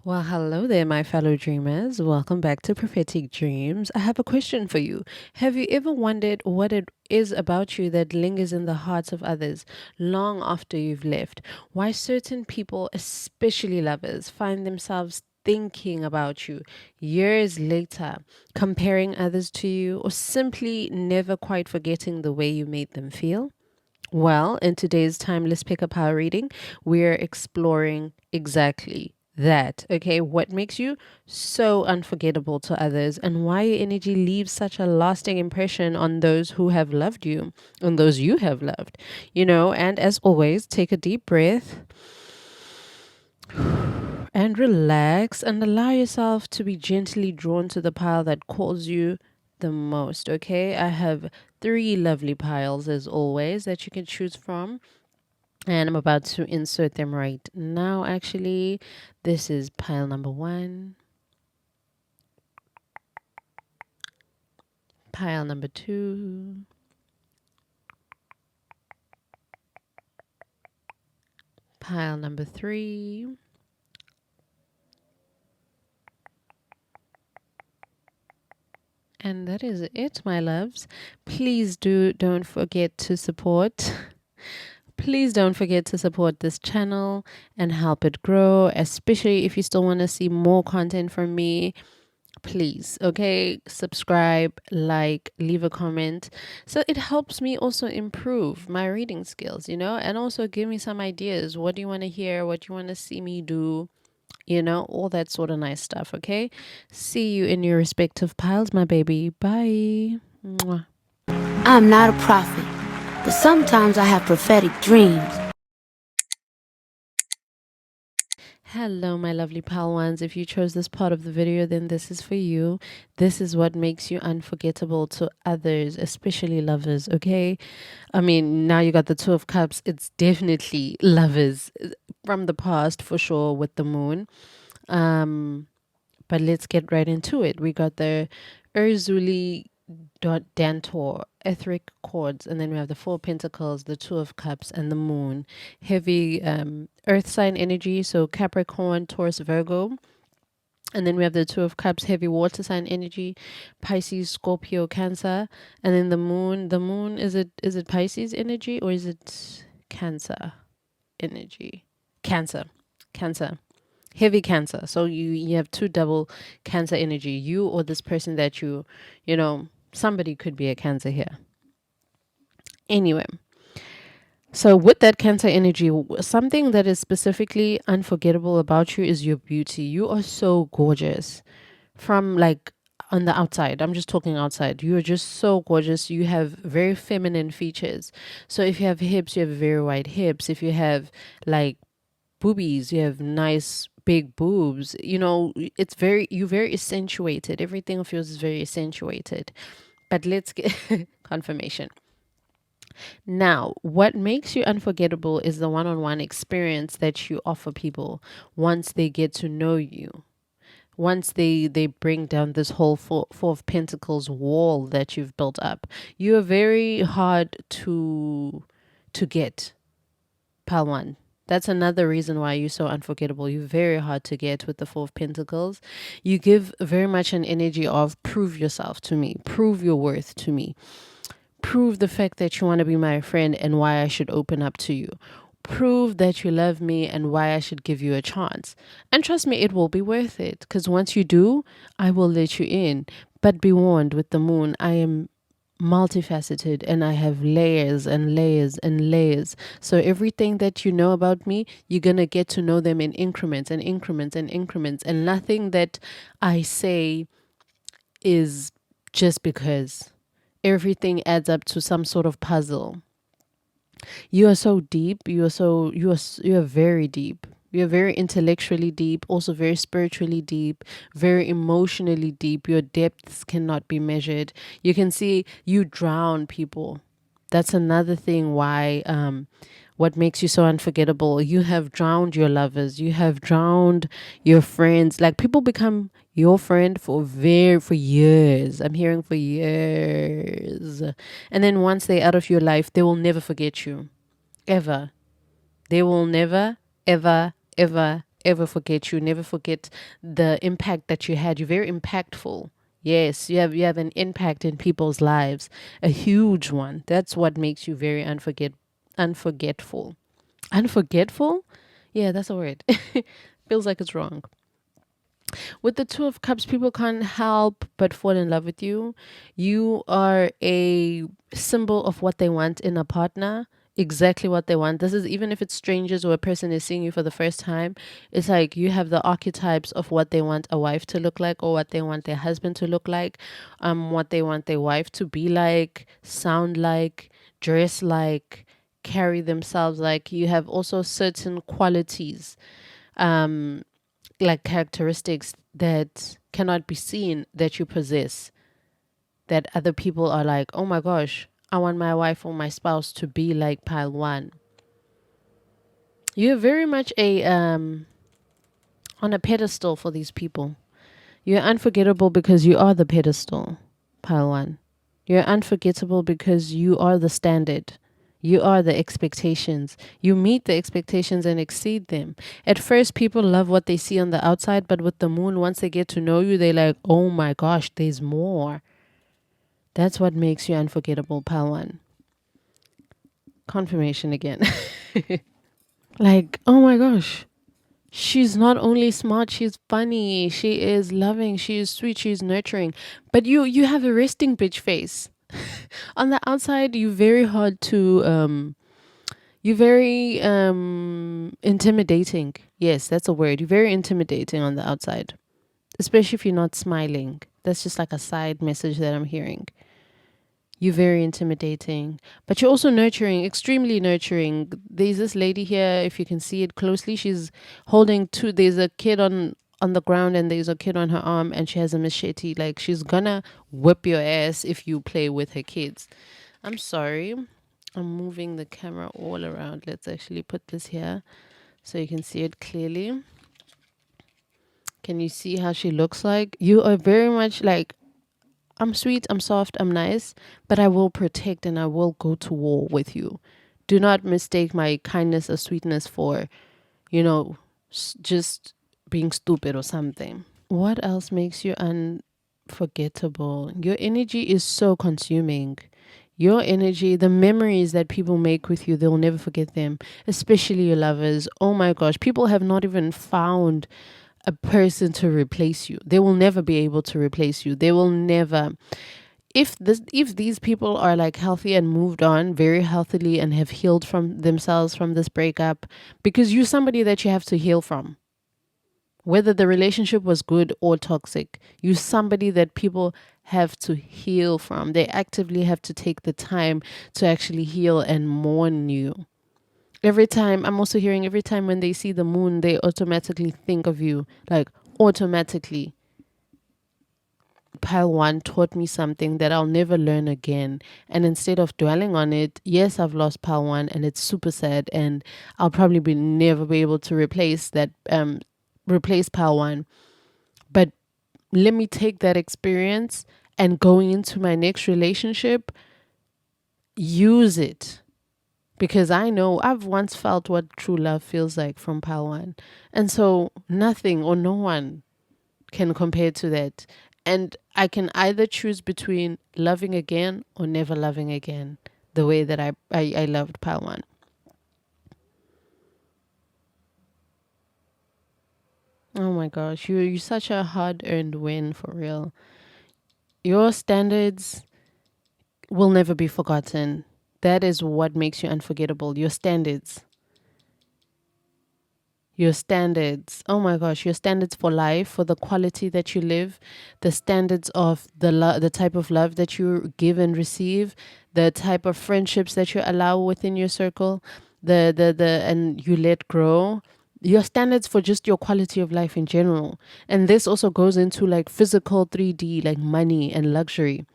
Well, hello there, my fellow dreamers. Welcome back to Prophetic Dreams. I have a question for you. Have you ever wondered what it is about you that lingers in the hearts of others long after you've left? Why certain people, especially lovers, find themselves thinking about you years later, comparing others to you, or simply never quite forgetting the way you made them feel? Well, in today's timeless pickup hour reading, we're exploring exactly that. Okay, what makes you so unforgettable to others and why your energy leaves such a lasting impression on those who have loved you, on those you have loved, and as always, take a deep breath and relax and allow yourself to be gently drawn to the pile that calls you the most. Okay, I have three lovely piles as always that you can choose from, and I'm about to insert them right now. Actually, this is pile number one, pile number two, pile number three, and that is it, my loves. Please don't forget to support. Please don't forget to support this channel and help it grow, especially if you still want to see more content from me. Please, okay, subscribe, like, leave a comment, so it helps me also improve my reading skills, and also give me some ideas. What do you want to hear? What do you want to see me do? All that sort of nice stuff. Okay, see you in your respective piles, my baby. Bye. Mwah. I'm not a prophet, but sometimes I have prophetic dreams. Hello, my lovely pal ones. If you chose this part of the video, then this is for you. This is what makes you unforgettable to others, especially lovers, okay? I mean, now you got the Two of Cups. It's definitely lovers from the past for sure with the moon. But let's get right into it. We got the Urzuli Dantor, etheric chords, and then we have the Four Pentacles, the Two of Cups, and the Moon. Heavy earth sign energy, so Capricorn, Taurus, Virgo. And then we have the Two of Cups, heavy water sign energy, Pisces, Scorpio, Cancer. And then the moon, is it Pisces energy or is it Cancer energy? Cancer. Heavy Cancer. So you have two double Cancer energy. You or this person that somebody could be a Cancer here. Anyway, so with that Cancer energy, something that is specifically unforgettable about you is your beauty. You are so gorgeous from like on the outside. I'm just talking outside. You are just so gorgeous. You have very feminine features. So if you have hips, you have very wide hips. If you have like boobies, you have nice big boobs. You're very accentuated. Everything of yours is very accentuated. But let's get confirmation. Now, what makes you unforgettable is the one-on-one experience that you offer people once they get to know you. Once they bring down this whole four of Pentacles wall that you've built up. You are very hard to get, pal one. That's another reason why you're so unforgettable. You're very hard to get with the Four of Pentacles. You give very much an energy of prove yourself to me, prove your worth to me, prove the fact that you want to be my friend and why I should open up to you. Prove that you love me and why I should give you a chance. And trust me, it will be worth it, because once you do, I will let you in. But be warned, with the moon, I am multifaceted and I have layers and layers and layers. So everything that you know about me, you're going to get to know them in increments and increments and increments. And nothing that I say is just because. Everything adds up to some sort of puzzle. You are so deep. You are very deep. You're very intellectually deep, also very spiritually deep, very emotionally deep. Your depths cannot be measured. You can see you drown people. That's another thing why what makes you so unforgettable. You have drowned your lovers. You have drowned your friends. Like, people become your friend for years. I'm hearing for years. And then once they're out of your life, they will never forget you. Ever. They will never, ever, ever, ever forget you, never forget the impact that you had. You're very impactful. Yes, you have an impact in people's lives, a huge one. That's what makes you very unforgetful. Unforgetful? Yeah, that's a word. Feels like it's wrong. With the Two of Cups, people can't help but fall in love with you. You are a symbol of what they want in a partner. Exactly what they want. This is even if it's strangers or a person is seeing you for the first time. It's like you have the archetypes of what they want a wife to look like, or what they want their husband to look like, what they want their wife to be like, sound like, dress like, carry themselves like. You have also certain qualities, um, like characteristics that cannot be seen that you possess, that other people are like, oh my gosh, I want my wife or my spouse to be like pile one. You're very much a on a pedestal for these people. You're unforgettable because you are the pedestal, pile one. You're unforgettable because you are the standard. You are the expectations. You meet the expectations and exceed them. At first, people love what they see on the outside, but with the moon, once they get to know you, they're like, oh my gosh, there's more. That's what makes you unforgettable, pile one. Confirmation again. Like, oh my gosh, she's not only smart, she's funny, she is loving, she is sweet, she's nurturing. But you have a resting bitch face. On the outside, you're very intimidating. Yes, that's a word. You're very intimidating on the outside. Especially if you're not smiling. That's just like a side message that I'm hearing. You're very intimidating, but you're also nurturing, extremely nurturing. There's this lady here, if you can see it closely, she's holding two. There's a kid on the ground and there's a kid on her arm, and she has a machete. Like, she's gonna whip your ass if you play with her kids. I'm sorry. I'm moving the camera all around. Let's actually put this here so you can see it clearly. Can you see how she looks like? You are very much like, I'm sweet, I'm soft, I'm nice, but I will protect and I will go to war with you. Do not mistake my kindness or sweetness for, you know, just being stupid or something. What else makes you unforgettable? Your energy is so consuming. Your energy, the memories that people make with you, they'll never forget them, especially your lovers. Oh my gosh, people have not even found a person to replace you. They will never be able to replace you. They will never. If these people are like healthy and moved on very healthily and have healed from themselves from this breakup, because you're somebody that you have to heal from. Whether the relationship was good or toxic, you're somebody that people have to heal from. They actively have to take the time to actually heal and mourn you. Every time, I'm also hearing every time when they see the moon, they automatically think of you. Like, automatically. Pile one taught me something that I'll never learn again. And instead of dwelling on it, yes, I've lost pile one and it's super sad. And I'll probably never be able to replace pile one. But let me take that experience and going into my next relationship, use it. Because I know I've once felt what true love feels like from pile one. And so nothing or no one can compare to that. And I can either choose between loving again or never loving again, the way that I loved pile one. Oh my gosh, you're such a hard-earned win, for real. Your standards will never be forgotten. That is what makes you unforgettable. Your standards. Your standards. Oh my gosh, your standards for life, for the quality that you live, the standards of the type of love that you give and receive, the type of friendships that you allow within your circle, the and you let grow. Your standards for just your quality of life in general. And this also goes into like physical 3D, like money and luxury.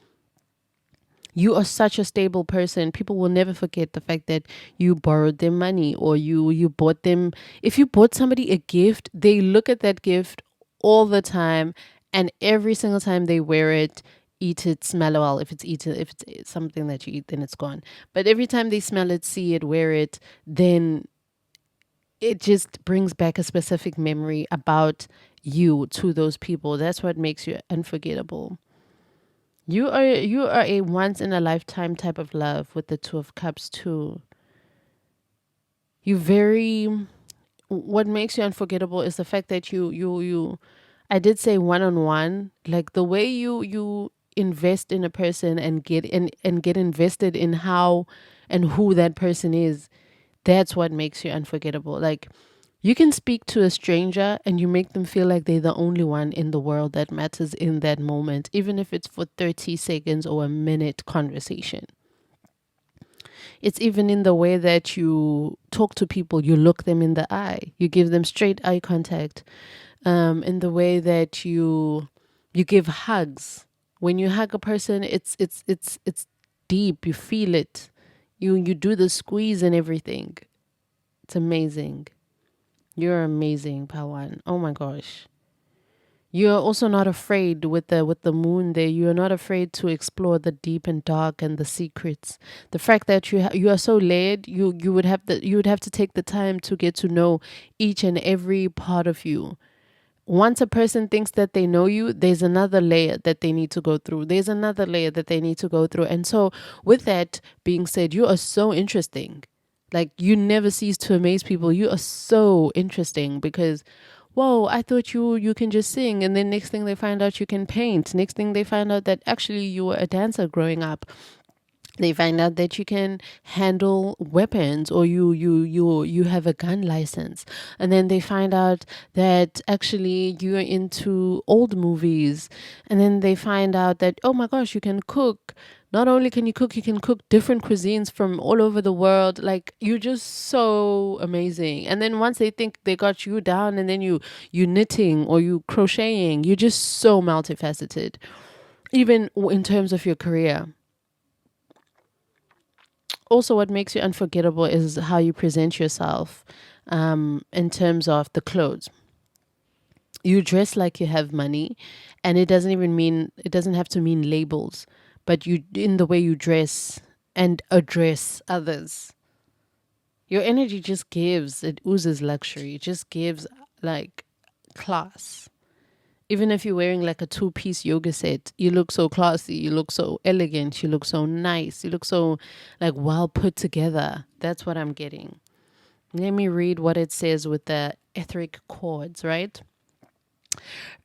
You are such a stable person. People will never forget the fact that you borrowed their money or you bought them. If you bought somebody a gift, they look at that gift all the time, and every single time they wear it, eat it, smell it. Well, if it's something that you eat, then it's gone. But every time they smell it, see it, wear it, then it just brings back a specific memory about you to those people. That's what makes you unforgettable. You are a once in a lifetime type of love with the Two of Cups too. You very what makes you unforgettable is the fact that you I did say one on one, like the way you invest in a person and get invested in how and who that person is. That's what makes you unforgettable. Like you can speak to a stranger and you make them feel like they're the only one in the world that matters in that moment, even if it's for 30 seconds or a minute conversation. It's even in the way that you talk to people, you look them in the eye, you give them straight eye contact, in the way that you give hugs. When you hug a person, it's deep. You feel it. You do the squeeze and everything. It's amazing. You're amazing, Pawan. Oh my gosh. You're also not afraid with the moon there. You are not afraid to explore the deep and dark and the secrets. The fact that you are so layered, you would have to take the time to get to know each and every part of you. Once a person thinks that they know you, there's another layer that they need to go through. There's another layer that they need to go through. And so, with that being said, you are so interesting. Like, you never cease to amaze people. You are so interesting because, whoa, I thought you can just sing. And then next thing they find out you can paint. Next thing they find out that actually you were a dancer growing up. They find out that you can handle weapons or you have a gun license, and then they find out that actually you're into old movies, and then they find out that, oh my gosh, you can cook. Not only can you can cook different cuisines from all over the world. Like, you're just so amazing. And then once they think they got you down, and then you knitting or you crocheting, you're just so multifaceted, even in terms of your career. Also, what makes you unforgettable is how you present yourself, in terms of the clothes. You dress like you have money, and it doesn't have to mean labels, but you, in the way you dress and address others, your energy just gives, it oozes luxury. It just gives like class. Even if you're wearing like a two-piece yoga set, you look so classy, you look so elegant, you look so nice, you look so like well put together. That's what I'm getting. Let me read what it says with the etheric chords, right?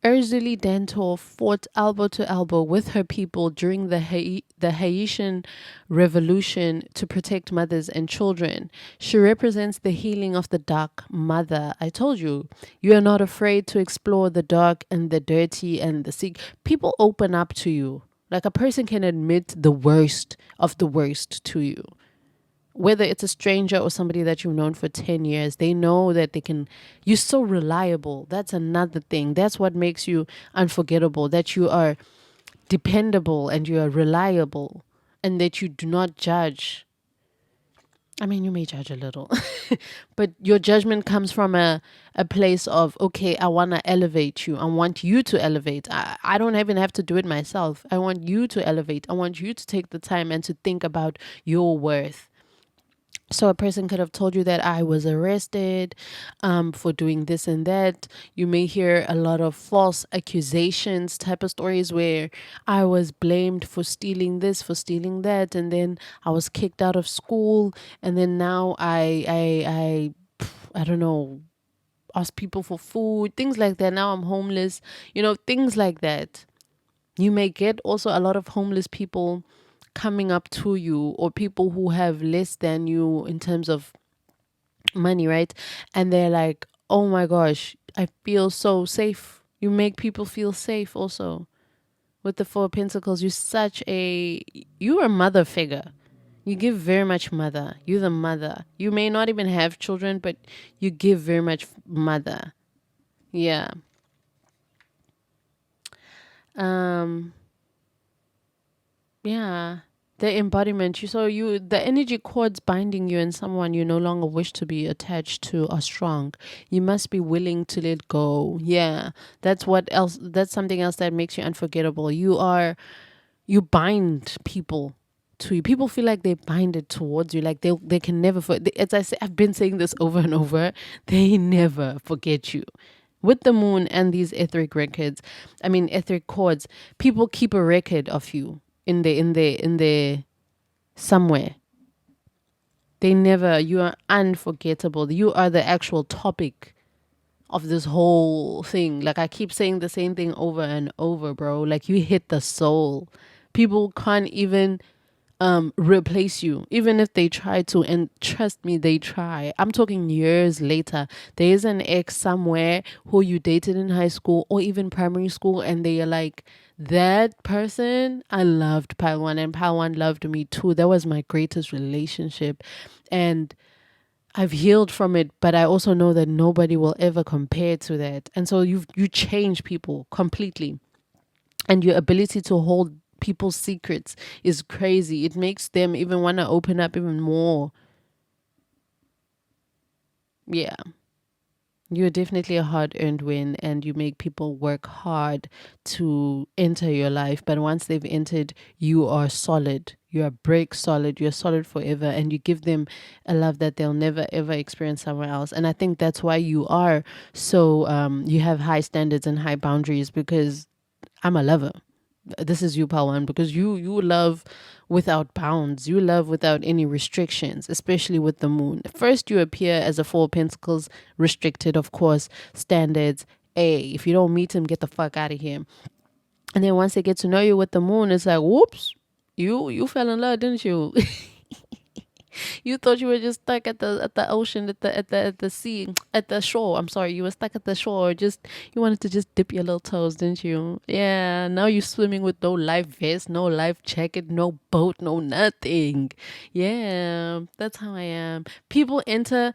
Urzuli Dentor fought elbow to elbow with her people during the Haitian Revolution to protect mothers and children. She represents the healing of the dark mother. I told you, you are not afraid to explore the dark and the dirty and the sick. People open up to you. Like, a person can admit the worst of the worst to you, whether it's a stranger or somebody that you've known for 10 years. They know that they can, you're so reliable. That's another thing. That's what makes you unforgettable, that you are dependable and you are reliable, and that you do not judge. I mean, you may judge a little, but your judgment comes from a place of, okay, I want to elevate you. I want you to elevate. I don't even have to do it myself. I want you to elevate. I want you to take the time and to think about your worth. So a person could have told you that I was arrested, for doing this and that. You may hear a lot of false accusations type of stories where I was blamed for stealing this, for stealing that, and then I was kicked out of school, and then now I don't know, ask people for food, things like that. Now I'm homeless, things like that. You may get also a lot of homeless people coming up to you, or people who have less than you in terms of money, right? And they're like, oh my gosh, I feel so safe. You make people feel safe also. With the Four of Pentacles, you're a mother figure. You give very much mother. You're the mother. You may not even have children, but you give very much mother. Yeah. Um, yeah. The embodiment. The energy cords binding you and someone you no longer wish to be attached to are strong. You must be willing to let go. Yeah. That's something else that makes you unforgettable. You bind people. to you. People feel like they're binded towards you, like they can never as I say, I've been saying this over and over, they never forget you. With the moon and these etheric chords, people keep a record of you in the somewhere. They never, you are unforgettable. You are the actual topic of this whole thing. Like I keep saying the same thing over and over, bro. Like you hit the soul. People can't even replace you, even if they try to, and trust me, they try. I'm talking years later. There is an ex somewhere who you dated in high school or even primary school, and they are like, that person, I loved Pile One, and Pile One loved me too. That was my greatest relationship, and I've healed from it, but I also know that nobody will ever compare to that. And so you change people completely, and your ability to hold people's secrets is crazy. It makes them even want to open up even more. Yeah. You're definitely a hard-earned win, and you make people work hard to enter your life. But once they've entered, you are solid. You are brick solid. You're solid forever, and you give them a love that they'll never ever experience somewhere else. And I think that's why you are so you have high standards and high boundaries, because I'm a lover. This is you, Pawan, because you love without bounds. You love without any restrictions, especially with the moon. First, you appear as a Four of Pentacles, restricted, of course, standards. If you don't meet him, get the fuck out of here. And then once they get to know you with the moon, it's like, whoops, you fell in love, didn't you? You thought you were just stuck at the ocean, at the sea, at the shore. I'm sorry, you were stuck at the shore. Just you wanted to just dip your little toes, didn't you? Yeah. Now you're swimming with no life vest, no life jacket, no boat, no nothing. Yeah, that's how I am. People enter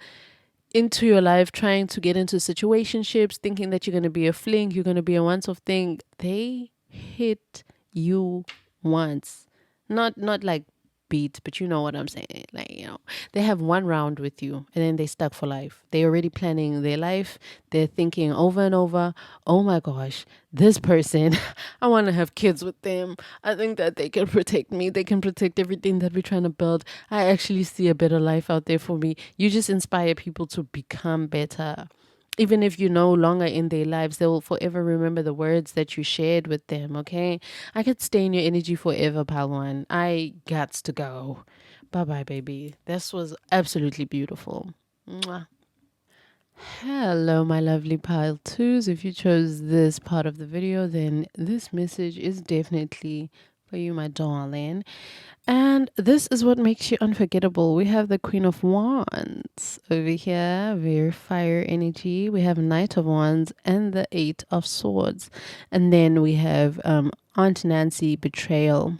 into your life trying to get into situationships, thinking that you're gonna be a fling, you're gonna be a once-off thing. They hit you once, not like beat, but you know what I'm saying. Like, they have one round with you and then they stuck for life. They're already planning their life. They're thinking over and over, oh my gosh, this person, I want to have kids with them. I think that they can protect me. They can protect everything that we're trying to build. I actually see a better life out there for me. You just inspire people to become better. Even if you're no longer in their lives, they will forever remember the words that you shared with them, okay? I could stay in your energy forever, Palwan. I got to go. Bye-bye, baby. This was absolutely beautiful. Mwah. Hello, my lovely pile twos. If you chose this part of the video, then this message is definitely for you, my darling. And this is what makes you unforgettable. We have the Queen of Wands over here, very fire energy. We have Knight of Wands and the Eight of Swords. And then we have Aunt Nancy, betrayal.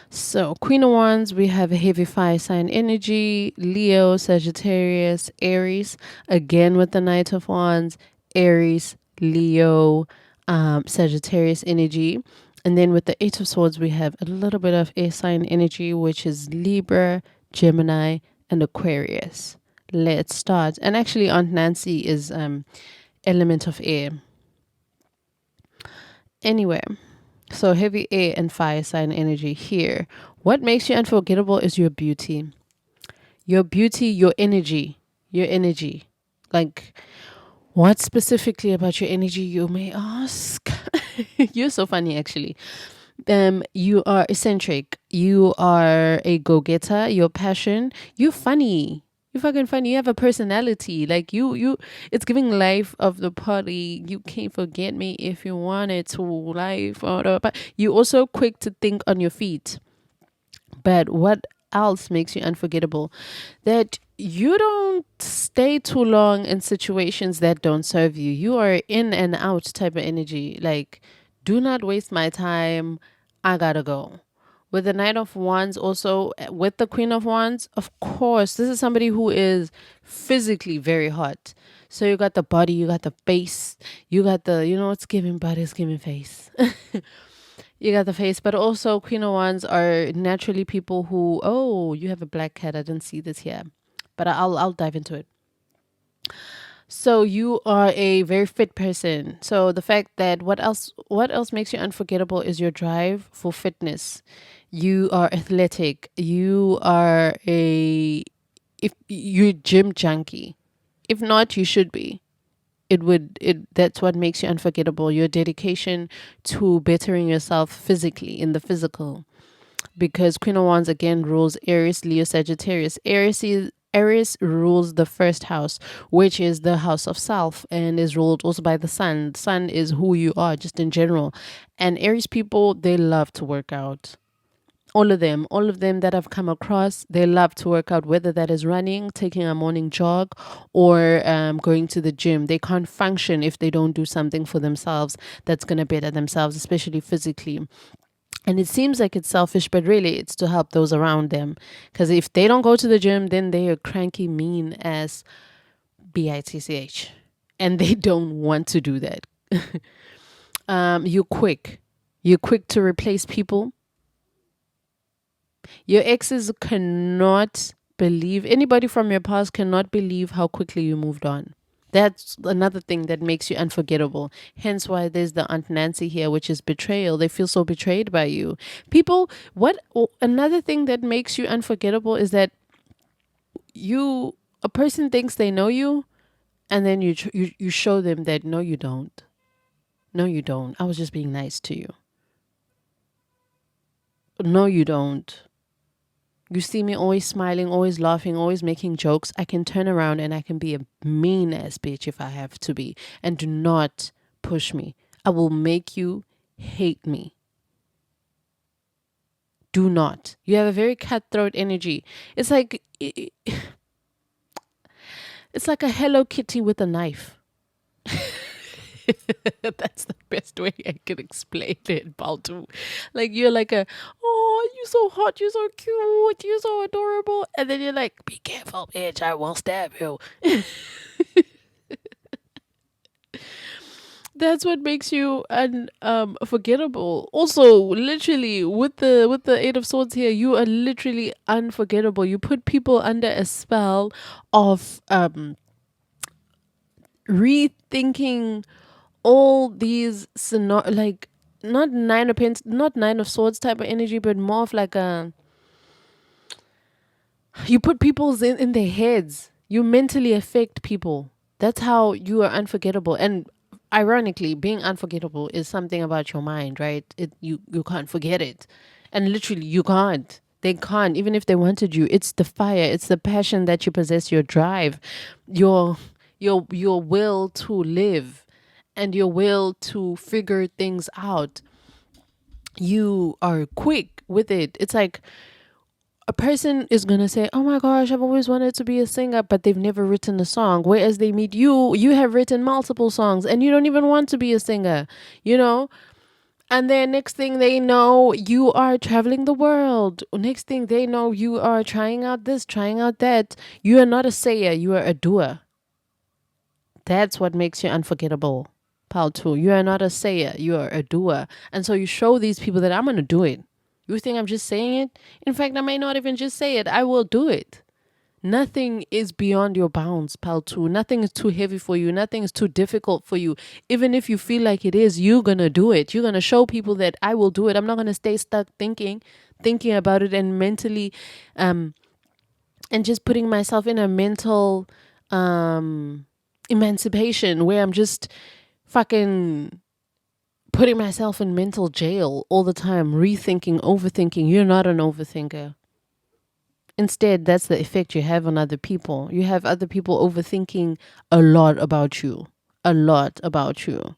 So Queen of Wands, we have a heavy fire sign energy, Leo, Sagittarius, Aries. Again with the Knight of Wands, Aries, Leo, Sagittarius energy. And then with the Eight of Swords, we have a little bit of air sign energy, which is Libra, Gemini, and Aquarius. Let's start. And actually, Aunt Nancy is element of air. Anyway, so heavy air and fire sign energy here. What makes you unforgettable is your beauty. Your beauty, your energy. Your energy. Like, what specifically about your energy, you may ask? You're so funny, actually. You are eccentric. You are a go-getter. Your passion. You're funny. You're fucking funny. You have a personality. Like it's giving life of the party. You can't forget me if you wanted to. Life, but you also quick to think on your feet. But what else makes you unforgettable? That you don't stay too long in situations that don't serve you. You are in and out type of energy. Like, do not waste my time. I gotta go. With the Knight of Wands, also with the Queen of Wands, of course, this is somebody who is physically very hot. So you got the body, you got the face, you got the, it's giving body, it's giving face. You got the face, but also Queen of Wands are naturally people who, oh, you have a black cat. I didn't see this here, but I'll dive into it. So you are a very fit person. So the fact that what else makes you unforgettable is your drive for fitness. You are athletic. You are a if you're gym junkie. If not, you should be. That's what makes you unforgettable. Your dedication to bettering yourself physically in the physical. Because Queen of Wands again rules Aries, Leo, Sagittarius. Aries rules the first house, which is the house of self, and is ruled also by the sun. The sun is who you are, just in general. And Aries people, they love to work out. All of them that I've come across, they love to work out, whether that is running, taking a morning jog, or going to the gym. They can't function if they don't do something for themselves that's going to better themselves, especially physically. And it seems like it's selfish, but really it's to help those around them. Because if they don't go to the gym, then they are cranky, mean as bitch, and they don't want to do that. You're quick. You're quick to replace people. Your exes cannot believe, anybody from your past cannot believe how quickly you moved on. That's another thing that makes you unforgettable. Hence why there's the Aunt Nancy here, which is betrayal. They feel so betrayed by you. People, another thing that makes you unforgettable is that a person thinks they know you, and then you show them that no, you don't. No, you don't. I was just being nice to you. No, you don't. You see me always smiling, always laughing, always making jokes. I can turn around and I can be a mean ass bitch if I have to be. And do not push me. I will make you hate me. Do not. You have a very cutthroat energy. It's like it's like a Hello Kitty with a knife. That's the best way I can explain it, Baltu. Like you're like oh, you're so hot, you're so cute, you're so adorable. And then you're like, be careful, bitch, I will stab you. That's what makes you unforgettable. Also, literally with the Eight of Swords here, you are literally unforgettable. You put people under a spell of rethinking all these like not nine of pens, not nine of swords type of energy, but more of like a you put people's in their heads. You mentally affect people. That's how you are unforgettable. And ironically, being unforgettable is something about your mind, right? You can't forget it. And literally you can't. They can't, even if they wanted you. It's the fire, it's the passion that you possess, your drive, your your will to live and your will to figure things out. You are quick with it. It's like a person is going to say, "Oh my gosh, I've always wanted to be a singer," but they've never written a song. Whereas they meet you, you have written multiple songs and you don't even want to be a singer, you know? And then next thing they know, you are traveling the world. Next thing they know, you are trying out this, trying out that. You are not a sayer, you are a doer. That's what makes you unforgettable. Pal 2. You are not a sayer, you are a doer. And so you show these people that I'm going to do it. You think I'm just saying it? In fact, I may not even just say it. I will do it. Nothing is beyond your bounds, pal 2. Nothing is too heavy for you. Nothing is too difficult for you. Even if you feel like it is, you're going to do it. You're going to show people that I will do it. I'm not going to stay stuck thinking about it and mentally, and just putting myself in a mental, emancipation where I'm just fucking putting myself in mental jail all the time, rethinking, overthinking. You're not an overthinker. Instead, that's the effect you have on other people. You have other people overthinking a lot about you. A lot about you.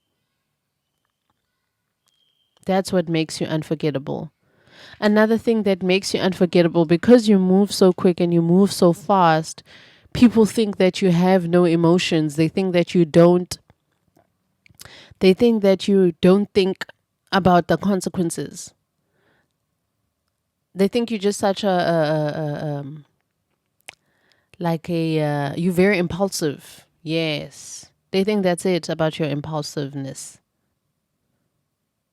That's what makes you unforgettable. Another thing that makes you unforgettable, because you move so quick and you move so fast, people think that you have no emotions. They think that you don't think about the consequences. They think you're just such you're very impulsive. Yes. They think that's it about your impulsiveness.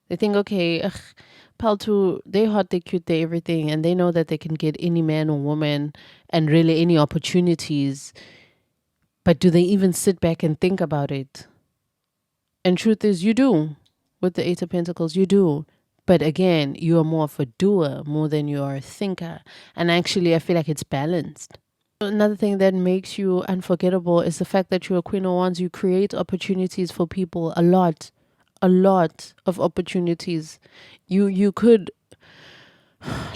They think, okay, Paltu, they hot, they cute, they everything, and they know that they can get any man or woman and really any opportunities. But do they even sit back and think about it? And truth is, you do. With the Eight of Pentacles, you do. But again, you are more of a doer more than you are a thinker. And actually, I feel like it's balanced. Another thing that makes you unforgettable is the fact that you're a Queen of Wands. You create opportunities for people a lot of opportunities. You could,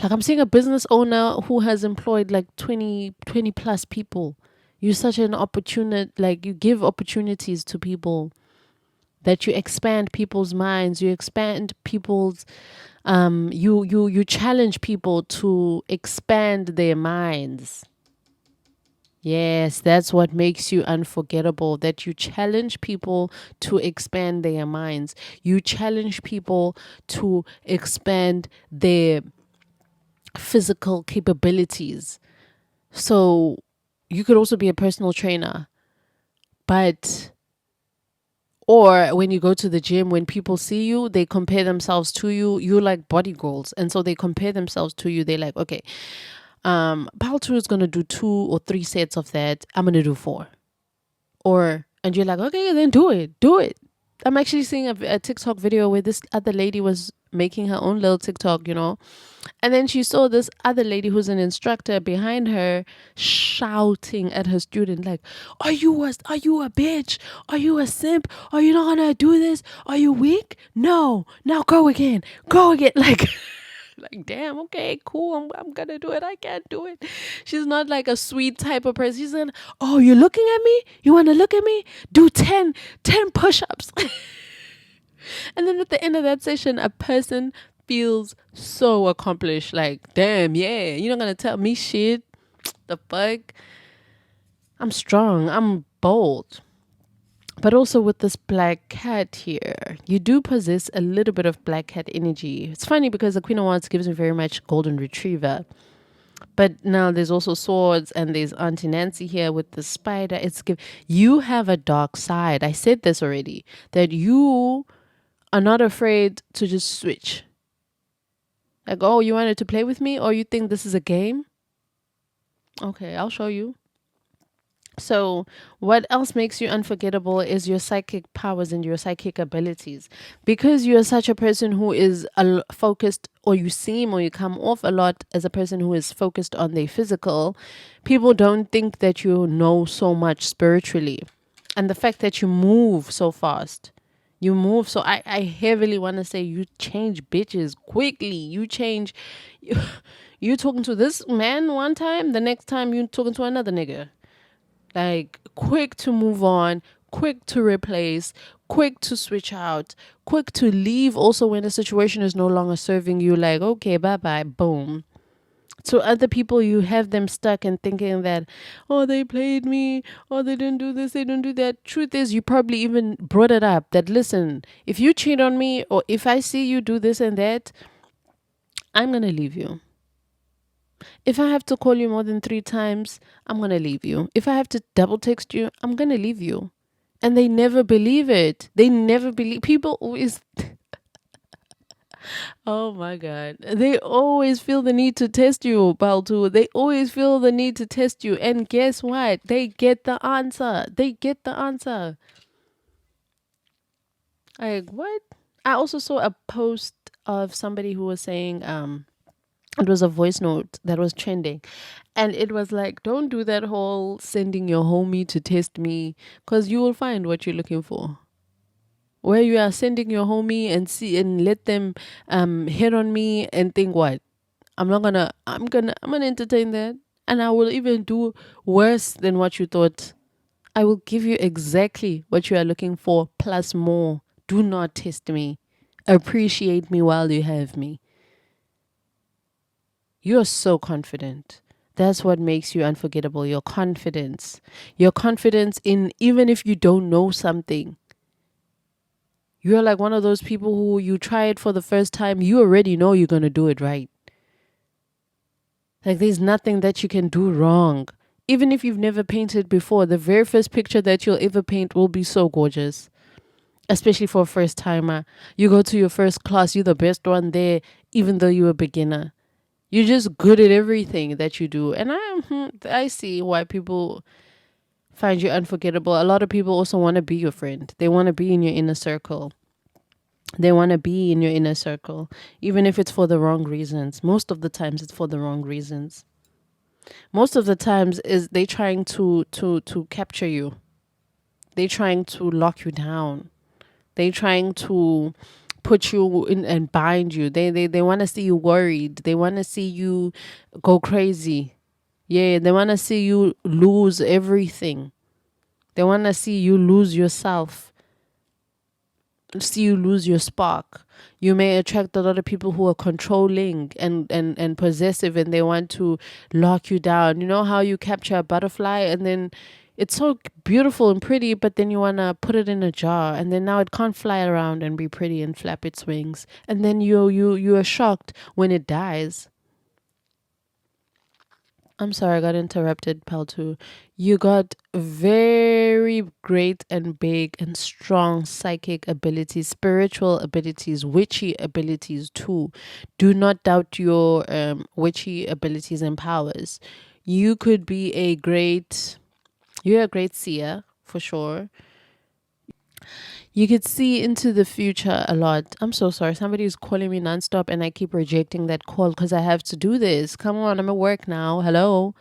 like, I'm seeing a business owner who has employed like 20 plus people. You're such an opportunity, like you give opportunities to people, that you expand people's minds, you expand people's you challenge people to expand their minds. Yes, that's what makes you unforgettable, that you challenge people to expand their minds. You challenge people to expand their physical capabilities. So you could also be a personal trainer, but or when you go to the gym, when people see you, they compare themselves to you. You like body goals, and so they compare themselves to you. They're like, okay, Paltrow is gonna do 2 or 3 sets of that. I'm gonna do 4. And you're like, okay, then do it. I'm actually seeing a TikTok video where this other lady was making her own little TikTok, and then she saw this other lady who's an instructor behind her shouting at her student like, are you a bitch? Are you a simp? Are you not gonna do this? Are you weak? No. Now go again. Like like, damn, okay, cool. I'm gonna do it. I can't do it. She's not like a sweet type of person. She's like, oh, you're looking at me? You wanna look at me? Do 10 push-ups. And then at the end of that session, a person feels so accomplished. Like, damn, yeah, you're not gonna tell me shit. The fuck? I'm strong. I'm bold. But also with this black cat here, you do possess a little bit of black cat energy. It's funny because the Queen of Wands gives me very much golden retriever. But now there's also swords, and there's Auntie Nancy here with the spider. You have a dark side. I said this already, that you are not afraid to just switch. Like, oh, you wanted to play with me, or you think this is a game? Okay, I'll show you. So, what else makes you unforgettable is your psychic powers and your psychic abilities. Because you're such a person who is focused, or you seem, or you come off a lot as a person who is focused on their physical, people don't think that you know so much spiritually. And the fact that you move so fast, so I heavily want to say you change bitches quickly. You change. You talking to this man one time, the next time you talking to another nigga. Like, quick to move on, quick to replace, quick to switch out, quick to leave also when the situation is no longer serving you. Like, okay, bye-bye, boom. To other people, you have them stuck and thinking that, oh, they played me, or they didn't do this, they didn't do that. Truth is, you probably even brought it up that, listen, if you cheat on me, or if I see you do this and that, I'm going to leave you. If I have to call you more than 3 times, I'm going to leave you. If I have to double text you, I'm going to leave you. And they never believe it. They never believe. People always, oh my God. They always feel the need to test you, Baltu. They always feel the need to test you. And guess what? They get the answer. Like, what? I also saw a post of somebody who was saying, it was a voice note that was trending, and it was like, don't do that whole sending your homie to test me, because you will find what you're looking for. Where you are sending your homie and see and let them hit on me and think, what? I'm gonna entertain that, and I will even do worse than what you thought. I will give you exactly what you are looking for plus more. Do not test me. Appreciate me while you have me. You're so confident. That's what makes you unforgettable. Your confidence. Your confidence in, even if you don't know something. You're like one of those people who you try it for the first time, you already know you're going to do it right. Like, there's nothing that you can do wrong. Even if you've never painted before, the very first picture that you'll ever paint will be so gorgeous. Especially for a first timer. You go to your first class, you're the best one there, even though you're a beginner. You're just good at everything that you do. And I see why people find you unforgettable. A lot of people also want to be your friend. They want to be in your inner circle. They want to be in your inner circle, even if it's for the wrong reasons. Most of the times it's for the wrong reasons. Most of the times is they trying to capture you. They trying to lock you down. They trying to put you in and bind you. They want to see you worried. They want to see you go crazy. Yeah, they want to see you lose everything. They want to see you lose yourself, see you lose your spark. You may attract a lot of people who are controlling and possessive, and they want to lock you down. You know how you capture a butterfly and then it's so beautiful and pretty, but then you want to put it in a jar, and then now it can't fly around and be pretty and flap its wings. And then you are shocked when it dies. I'm sorry, I got interrupted, Paltu. You got very great and big and strong psychic abilities, spiritual abilities, witchy abilities too. Do not doubt your witchy abilities and powers. You could be you're a great seer for sure. You could see into the future a lot. I'm so sorry. Somebody is calling me nonstop and I keep rejecting that call because I have to do this. Come on, I'm at work now. Hello.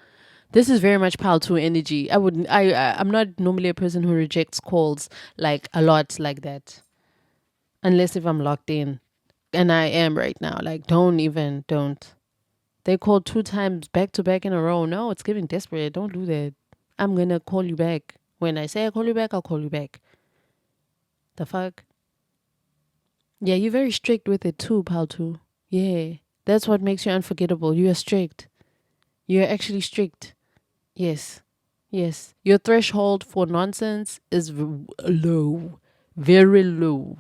This is very much pile 2 energy. I'm not normally a person who rejects calls like a lot like that. Unless if I'm locked in. And I am right now. Like don't. They called 2 times back to back in a row. No, it's getting desperate. Don't do that. I'm gonna call you back. When I say I call you back, I'll call you back. The fuck? Yeah, you're very strict with it too, pal 2. Yeah. That's what makes you unforgettable. You are strict. You're actually strict. Yes. Yes. Your threshold for nonsense is low. Very low.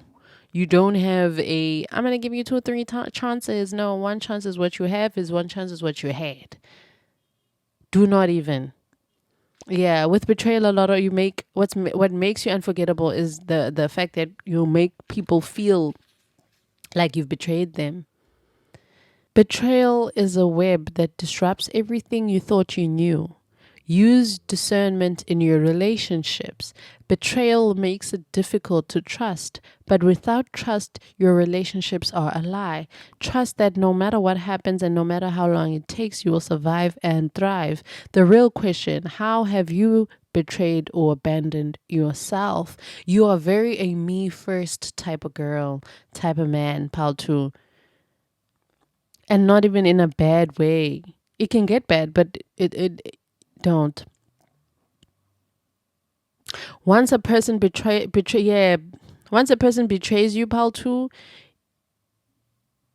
You don't have I'm going to give you 2 or 3 chances. No, one chance is what you have, is one chance is what you had. Do not even. Yeah, with betrayal, a lot of what makes you unforgettable is the fact that you make people feel like you've betrayed them. Betrayal is a web that disrupts everything you thought you knew. Use discernment in your relationships. Betrayal makes it difficult to trust, but without trust, your relationships are a lie. Trust that no matter what happens and no matter how long it takes, you will survive and thrive. The real question, how have you betrayed or abandoned yourself? You are very a me first type of girl, type of man, Paltu. And not even in a bad way. It can get bad, but it don't. Once a person once a person betrays you, Paltu,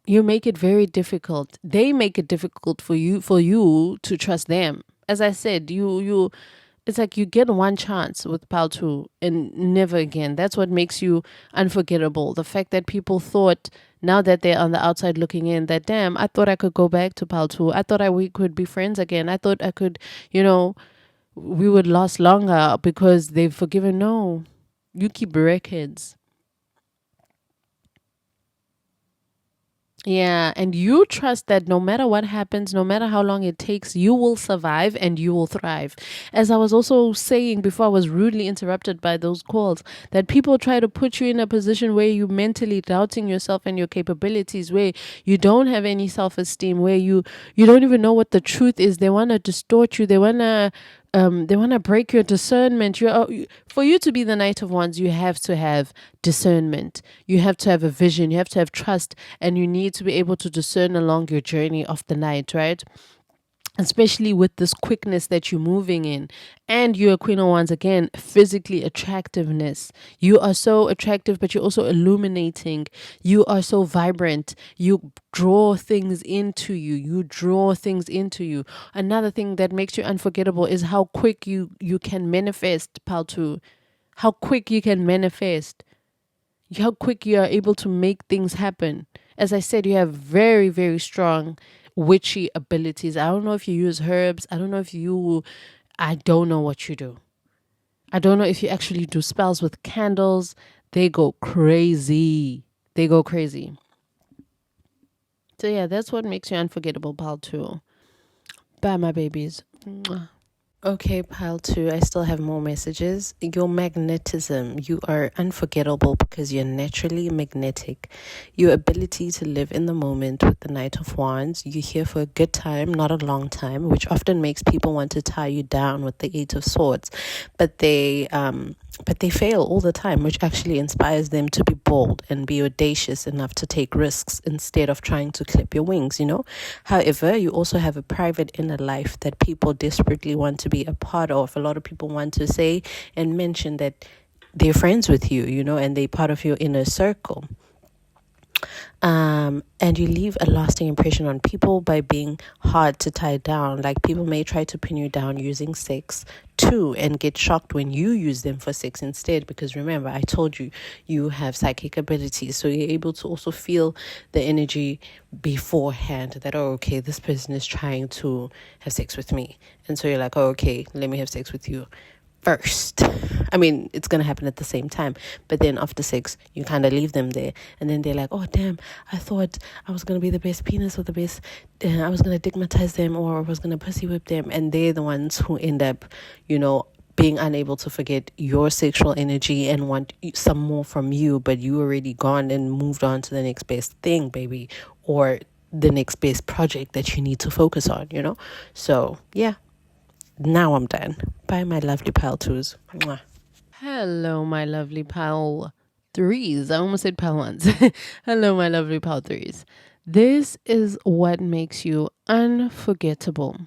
you make it very difficult. They make it difficult for you to trust them. As I said, you it's like you get one chance with Paltu and never again. That's what makes you unforgettable. The fact that people thought, now that they're on the outside looking in, that damn, I thought I could go back to Paltu. I thought we could be friends again. I thought I could, we would last longer because they've forgiven. No, you keep records. Yeah, and you trust that no matter what happens, no matter how long it takes, you will survive and you will thrive. As I was also saying before, I was rudely interrupted by those calls, that people try to put you in a position where you're mentally doubting yourself and your capabilities, where you don't have any self-esteem, where you don't even know what the truth is. They want to distort you. They want to break your discernment. For you to be the Knight of Wands, you have to have discernment. You have to have a vision. You have to have trust, and you need to be able to discern along your journey of the night, right? Especially with this quickness that you're moving in. And you're a Queen of Wands again, physically attractiveness. You are so attractive, but you're also illuminating. You are so vibrant. You draw things into you. You draw things into you. Another thing that makes you unforgettable is how quick you can manifest, Paltu. How quick you can manifest. How quick you are able to make things happen. As I said, you have very, very strong witchy abilities. I don't know if you use herbs. I don't know what you do. I don't know if you actually do spells with candles. They go crazy. They go crazy. So yeah, that's what makes you unforgettable, pal, too. Bye, my babies. Mwah. Okay, pile two. I still have more messages. Your magnetism. You are unforgettable because you're naturally magnetic. Your ability to live in the moment with the Knight of Wands. You're here for a good time, not a long time, which often makes people want to tie you down with the Eight of Swords. But they fail all the time, which actually inspires them to be bold and be audacious enough to take risks instead of trying to clip your wings, you know? However, you also have a private inner life that people desperately want to be a part of. A lot of people want to say and mention that they're friends with you, you know, and they're part of your inner circle. And you leave a lasting impression on people by being hard to tie down. Like, people may try to pin you down using sex too and get shocked when you use them for sex instead, because remember, I told you, you have psychic abilities, so you're able to also feel the energy beforehand that, oh, okay, this person is trying to have sex with me, and so you're like, oh, okay, let me have sex with you first. I mean, it's going to happen at the same time. But then after sex, you kind of leave them there. And then they're like, oh, damn, I thought I was going to be the best penis or the best, I was going to digmatize them, or I was going to pussy whip them. And they're the ones who end up, you know, being unable to forget your sexual energy and want some more from you. But you already gone and moved on to the next best thing, baby. Or the next best project that you need to focus on, you know? So, yeah. Now I'm done. Bye, my lovely pal twos. Mwah. Hello, my lovely pal threes. I almost said pal ones. Hello, my lovely pal threes. This is what makes you unforgettable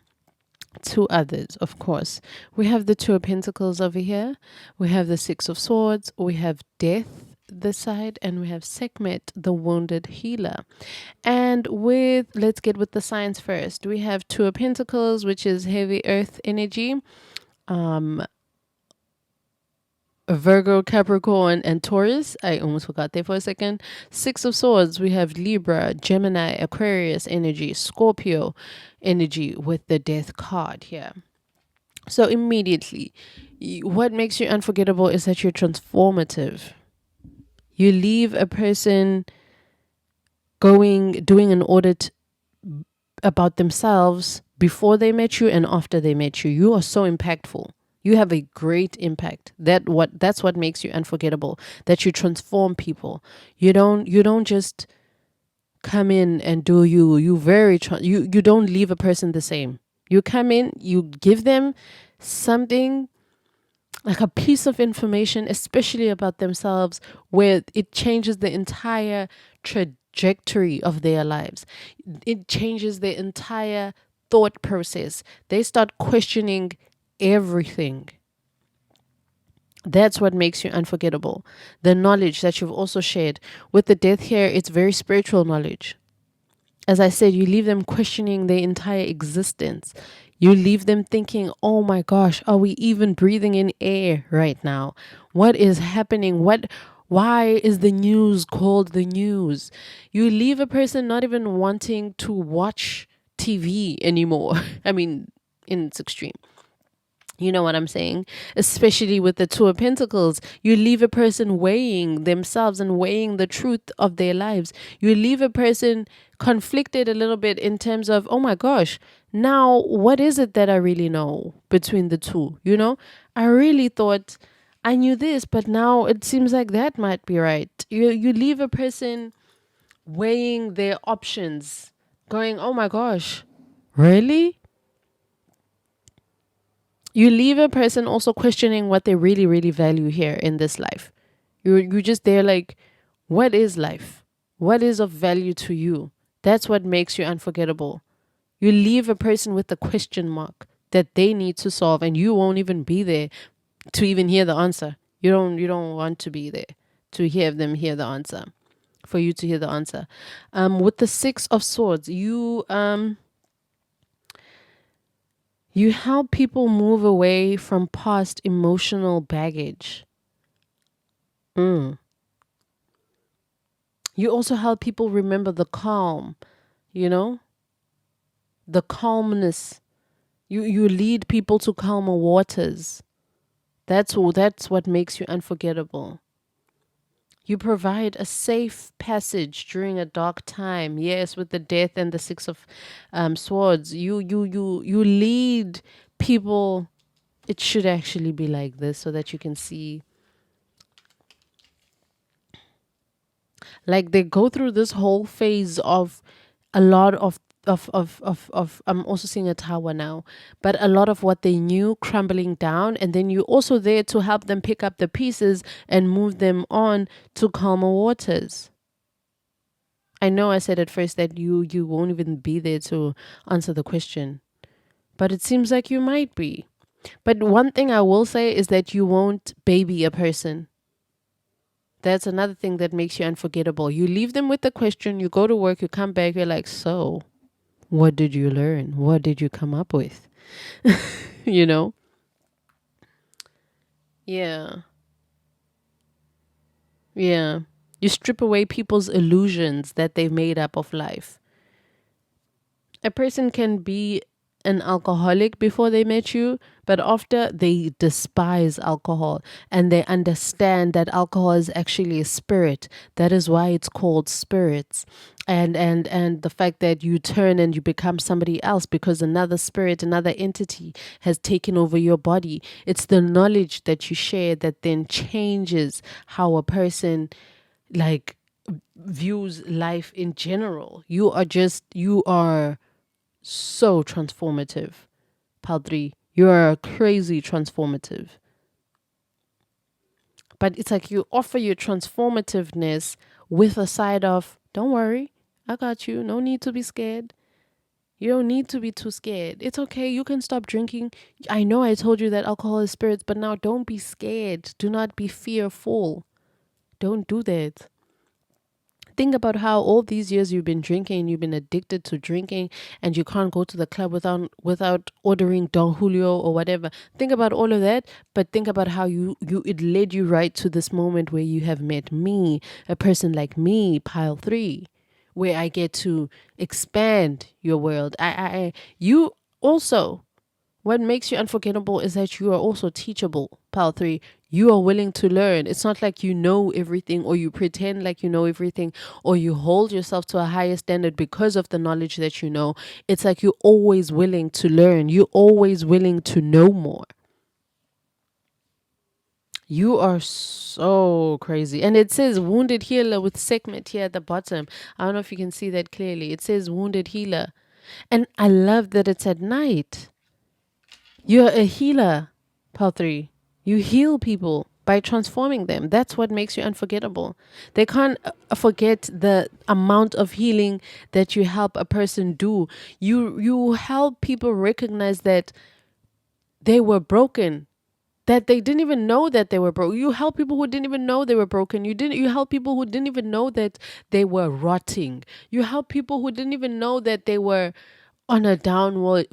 to others, of course. We have the Two of Pentacles over here. We have the Six of Swords. We have Death this side, and we have Sekhmet, the wounded healer. And let's get with the signs first. We have Two of Pentacles, which is heavy earth energy. Virgo, Capricorn, and Taurus. I almost forgot there for a second. Six of Swords, we have Libra, Gemini, Aquarius energy, Scorpio energy with the Death card here. So immediately, what makes you unforgettable is that you're transformative. You leave a person doing an audit about themselves before they met you and after they met you. You are so impactful. You have a great impact. That's what makes you unforgettable. That you transform people. You don't just come in and do you. You don't leave a person the same. You come in, you give them something, like a piece of information, especially about themselves, where it changes the entire trajectory of their lives. It changes their entire thought process. They start questioning everything. That's what makes you unforgettable. The knowledge that you've also shared. With the Death here, it's very spiritual knowledge. As I said, you leave them questioning their entire existence. You leave them thinking, oh my gosh, are we even breathing in air right now? What is happening? Why is the news called the news? You leave a person not even wanting to watch TV anymore. I mean, in its extreme. You know what I'm saying? Especially with the Two of Pentacles. You leave a person weighing themselves and weighing the truth of their lives. You leave a person conflicted a little bit in terms of, oh my gosh, now what is it that I really know between the two? You know, I really thought I knew this, but now it seems like that might be right. You leave a person weighing their options, going, oh my gosh, really? You leave a person also questioning what they really, really value here in this life. You're just there like, what is life? What is of value to you? That's what makes you unforgettable. You leave a person with a question mark that they need to solve, and you won't even be there to even hear the answer. You don't want to be there to hear them hear the answer, for you to hear the answer. With the Six of Swords, you help people move away from past emotional baggage. You also help people remember the calm, you know, the calmness. You lead people to calmer waters. That's what makes you unforgettable. You provide a safe passage during a dark time. Yes, with the Death and the Six of Swords, you lead people It should actually be like this so that you can see. Like they go through this whole phase of a lot of I'm also seeing a tower now, but a lot of what they knew crumbling down, and then you're also there to help them pick up the pieces and move them on to calmer waters. I know I said at first that you won't even be there to answer the question, but it seems like you might be. But one thing I will say is that you won't baby a person. That's another thing that makes you unforgettable. You leave them with the question, you go to work, you come back, you're like, so what did you learn? What did you come up with? you know? Yeah. Yeah. You strip away people's illusions that they've made up of life. A person can be an alcoholic before they met you, but after they despise alcohol and they understand that alcohol is actually a spirit. That is why it's called spirits. And the fact that you turn and you become somebody else because another spirit, another entity has taken over your body. It's the knowledge that you share that then changes how a person like views life in general. You are so transformative, Padri. You're crazy transformative. But it's like you offer your transformativeness with a side of, don't worry, I got you. No need to be scared. You don't need to be too scared. It's okay. You can stop drinking. I know I told you that alcohol is spirits, but now don't be scared. Do not be fearful. Don't do that. Think about how all these years you've been drinking, you've been addicted to drinking, and you can't go to the club without ordering Don Julio or whatever. Think about all of that, but think about how you it led you right to this moment where you have met me, a person like me, pile 3, where I get to expand your world. You also, what makes you unforgettable is that you are also teachable, pile 3. You are willing to learn. It's not like you know everything or you pretend like you know everything or you hold yourself to a higher standard because of the knowledge that you know. It's like you're always willing to learn. You're always willing to know more. You are so crazy. And it says wounded healer with segment here at the bottom. I don't know if you can see that clearly. It says wounded healer. And I love that it's at night. You're a healer, Pal 3. You heal people by transforming them. That's what makes you unforgettable. They can't forget the amount of healing that you help a person do. You help people recognize that they were broken, that they didn't even know that they were broke. You help people who didn't even know they were broken. You help people who didn't even know that they were rotting. You help people who didn't even know that they were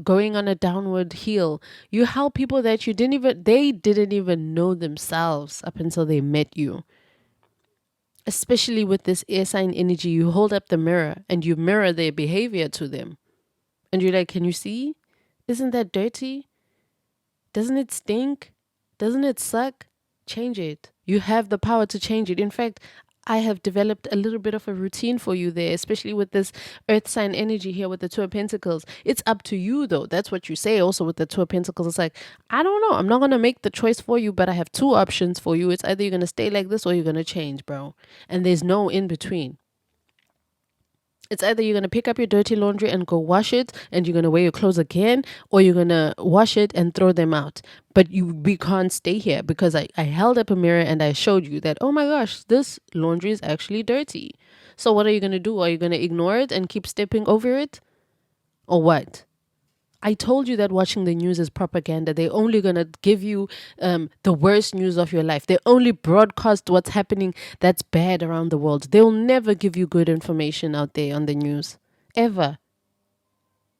going on a downward heel. You help people that they didn't even know themselves up until they met you. Especially with this air sign energy, you hold up the mirror and you mirror their behavior to them. And you're like, can you see? Isn't that dirty? Doesn't it stink? Doesn't it suck? Change it. You have the power to change it. In fact, I have developed a little bit of a routine for you there, especially with this earth sign energy here with the Two of Pentacles. It's up to you, though. That's what you say also with the Two of Pentacles. It's like, I don't know. I'm not going to make the choice for you, but I have 2 options for you. It's either you're going to stay like this or you're going to change, bro. And there's no in between. It's either you're going to pick up your dirty laundry and go wash it and you're going to wear your clothes again, or you're going to wash it and throw them out. But we can't stay here because I held up a mirror and I showed you that, oh my gosh, this laundry is actually dirty. So what are you going to do? Are you going to ignore it and keep stepping over it? Or what? I told you that watching the news is propaganda. They're only going to give you the worst news of your life. They only broadcast what's happening that's bad around the world. They'll never give you good information out there on the news. Ever.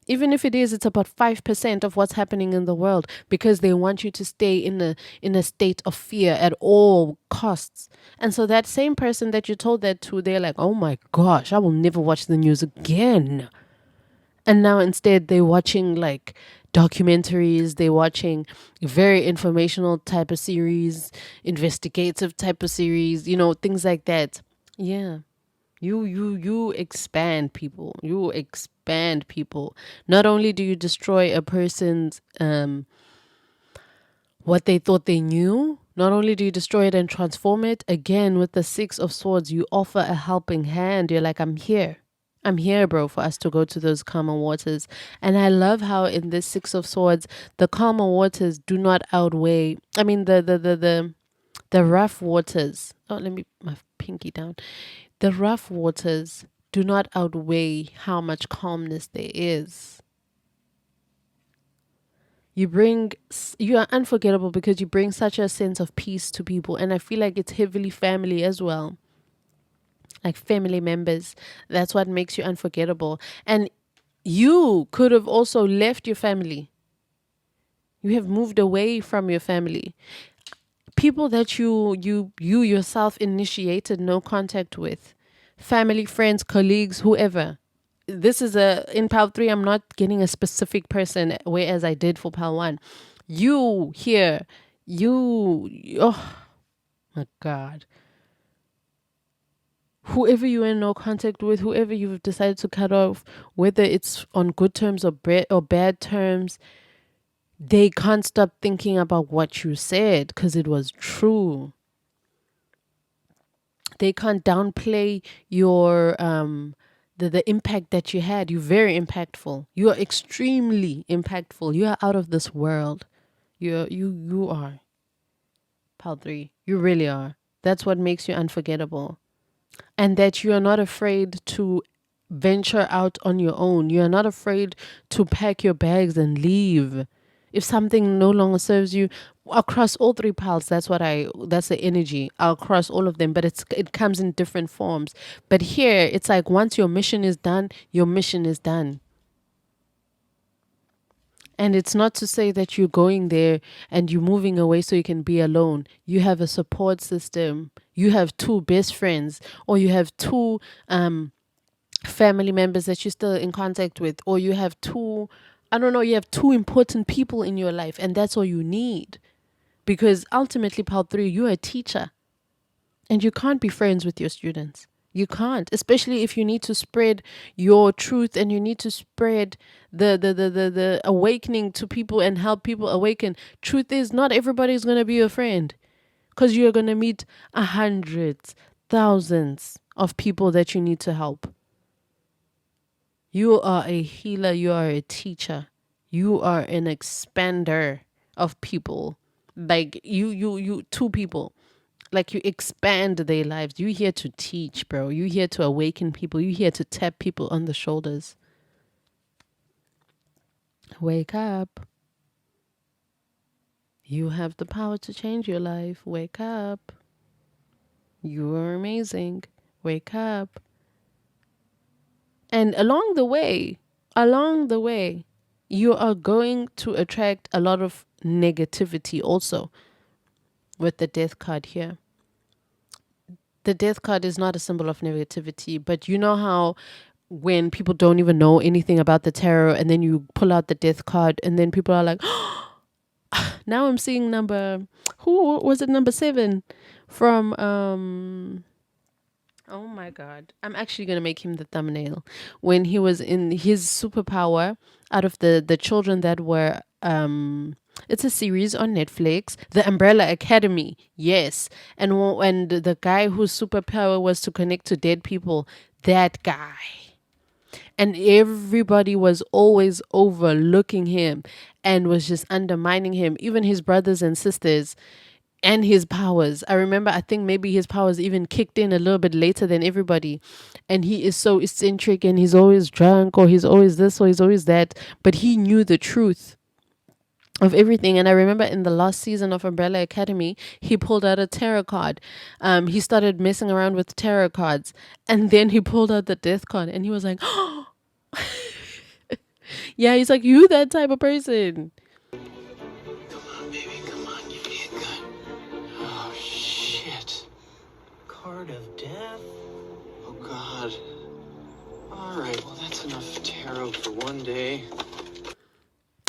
Even if it is, it's about 5% of what's happening in the world because they want you to stay in a state of fear at all costs. And so that same person that you told that to, they're like, oh my gosh, I will never watch the news again. And now instead they're watching like documentaries, they're watching very informational type of series, investigative type of series, things like that. Yeah. You expand people. You expand people. Not only do you destroy a person's what they thought they knew. Not only do you destroy it and transform it, again, with the Six of Swords, you offer a helping hand. You're like, I'm here. I'm here, bro, for us to go to those calmer waters. And I love how in this Six of Swords, the calmer waters do not outweigh, I mean, the rough waters. Oh, let me, my pinky down. The rough waters do not outweigh how much calmness there is. You are unforgettable because you bring such a sense of peace to people. And I feel like it's heavily family as well, like family members. That's what makes you unforgettable. And you could have also left your family. You have moved away from your family. People that you yourself initiated no contact with. Family, friends, colleagues, whoever. This is in Pal 3, I'm not getting a specific person, whereas I did for Pal 1. You here, oh my God. Whoever you're in no contact with, whoever you've decided to cut off, whether it's on good terms or bad terms, they can't stop thinking about what you said because it was true. They can't downplay your the impact that you had. You're very impactful. You are extremely impactful. You are out of this world. You are. Pal 3. You really are. That's what makes you unforgettable. And that you are not afraid to venture out on your own. You are not afraid to pack your bags and leave. If something no longer serves you, across all three pals, that's the energy across all of them, but it comes in different forms. But here it's like once your mission is done, your mission is done. And it's not to say that you're going there and you're moving away so you can be alone. You have a support system. You have two best friends, or you have two family members that you're still in contact with, or you have two, I don't know, you have two important people in your life, and that's all you need. Because ultimately, Pal 3, you're a teacher and you can't be friends with your students. You can't, especially if you need to spread your truth and you need to spread the awakening to people and help people awaken. Truth is, not everybody's going to be your friend, because you're going to meet hundreds, thousands of people that you need to help. You are a healer. You are a teacher. You are an expander of people. Like you, two people. Like you expand their lives. You're here to teach, bro. You're here to awaken people. You're here to tap people on the shoulders. Wake up. You have the power to change your life. Wake up. You are amazing. Wake up. And along the way, you are going to attract a lot of negativity also with the death card here. The death card is not a symbol of negativity, but you know how when people don't even know anything about the tarot and then you pull out the death card and then people are like, now I'm seeing number 7 from oh my God. I'm actually going to make him the thumbnail. When he was in his superpower, out of the children that were, it's a series on Netflix, The Umbrella Academy. Yes. And the guy whose superpower was to connect to dead people, that guy. And everybody was always overlooking him and was just undermining him, even his brothers and sisters. And his powers. I think maybe his powers even kicked in a little bit later than everybody. And he is so eccentric and he's always drunk or he's always this or he's always that. But he knew the truth of everything. And I remember in the last season of Umbrella Academy, he pulled out a tarot card. He started messing around with tarot cards. And then he pulled out the death card and he was like, oh. Yeah, he's like, you that type of person. Of death? Oh God. Alright, well that's enough tarot for one day.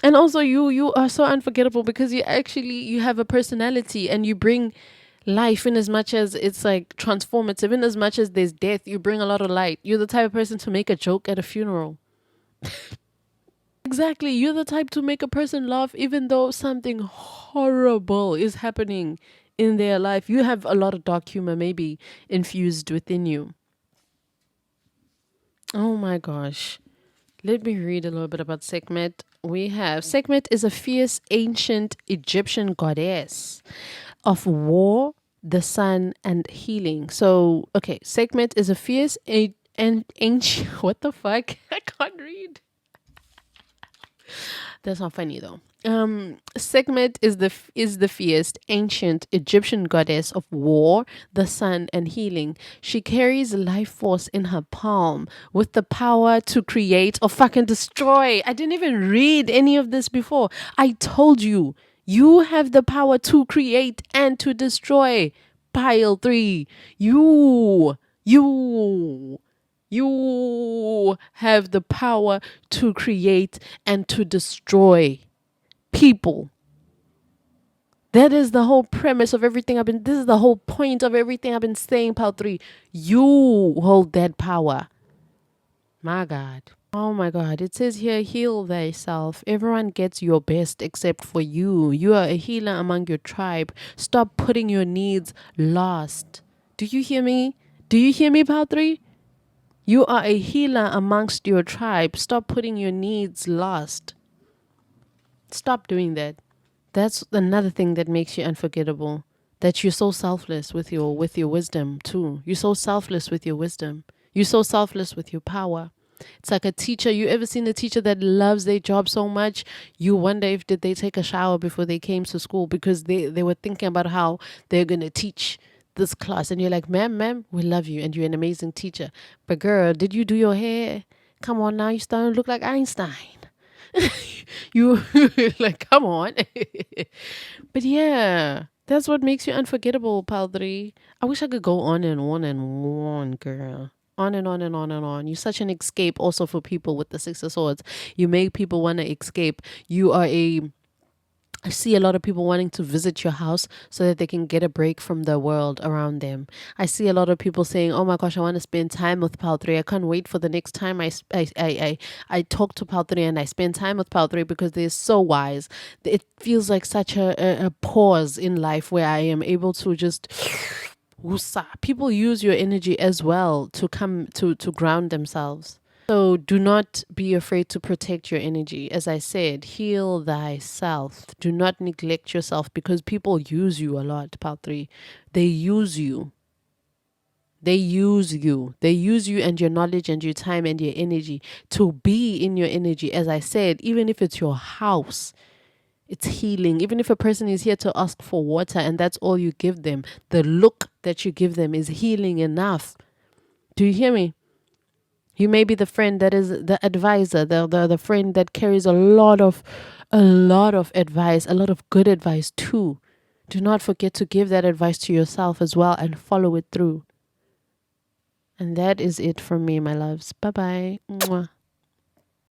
And also you are so unforgettable because you have a personality and you bring life in as much as it's like transformative. In as much as there's death, you bring a lot of light. You're the type of person to make a joke at a funeral. Exactly. You're the type to make a person laugh even though something horrible is happening in their life. You have a lot of dark humor maybe infused within you. Oh my gosh. Let me read a little bit about Sekhmet. We have Sekhmet is a fierce ancient Egyptian goddess of war, the sun, and healing. So, okay, Sekhmet is a fierce and ancient. What the fuck? I can't read. That's not funny though. Sekhmet is the fierce ancient Egyptian goddess of war, the sun, and healing. She carries life force in her palm with the power to create or fucking destroy. I didn't even read any of this before. I told you, you have the power to create and to destroy. Pile 3. You have the power to create and to destroy people. That is the whole premise of everything this is the whole point of everything I've been saying, Pal 3. You hold that power. My God. Oh my God. It says here, heal thyself. Everyone gets your best except for you. You are a healer among your tribe. Stop putting your needs last. Do you hear me? Do you hear me, Pal 3? You are a healer amongst your tribe. Stop putting your needs last. Stop doing that. That's another thing that makes you unforgettable. That you're so selfless with your wisdom too. You're so selfless with your wisdom. You're so selfless with your power. It's like a teacher. You ever seen a teacher that loves their job so much? You wonder if did they take a shower before they came to school because they were thinking about how they're gonna teach this class, and you're like, ma'am, we love you and you're an amazing teacher. But girl, did you do your hair? Come on now, you starting to look like Einstein. You like, come on. But yeah, that's what makes you unforgettable, Paldri. I wish I could go on and on and on, girl. On and on and on and on. You're such an escape also for people with the Six of Swords. You make people want to escape. I see a lot of people wanting to visit your house so that they can get a break from the world around them. I see a lot of people saying, "Oh my gosh, I want to spend time with Paltri. I can't wait for the next time I talk to Paltri and I spend time with Paltri because they're so wise." It feels like such a pause in life where I am able to just woosah. People use your energy as well to come to ground themselves. So do not be afraid to protect your energy. As I said, heal thyself. Do not neglect yourself because people use you a lot, part 3. They use you. They use you. They use you and your knowledge and your time and your energy to be in your energy. As I said, even if it's your house, it's healing. Even if a person is here to ask for water and that's all you give them, the look that you give them is healing enough. Do you hear me? You may be the friend that is the advisor, the friend that carries a lot of advice, a lot of good advice too. Do not forget to give that advice to yourself as well and follow it through. And that is it from me, my loves. Bye bye.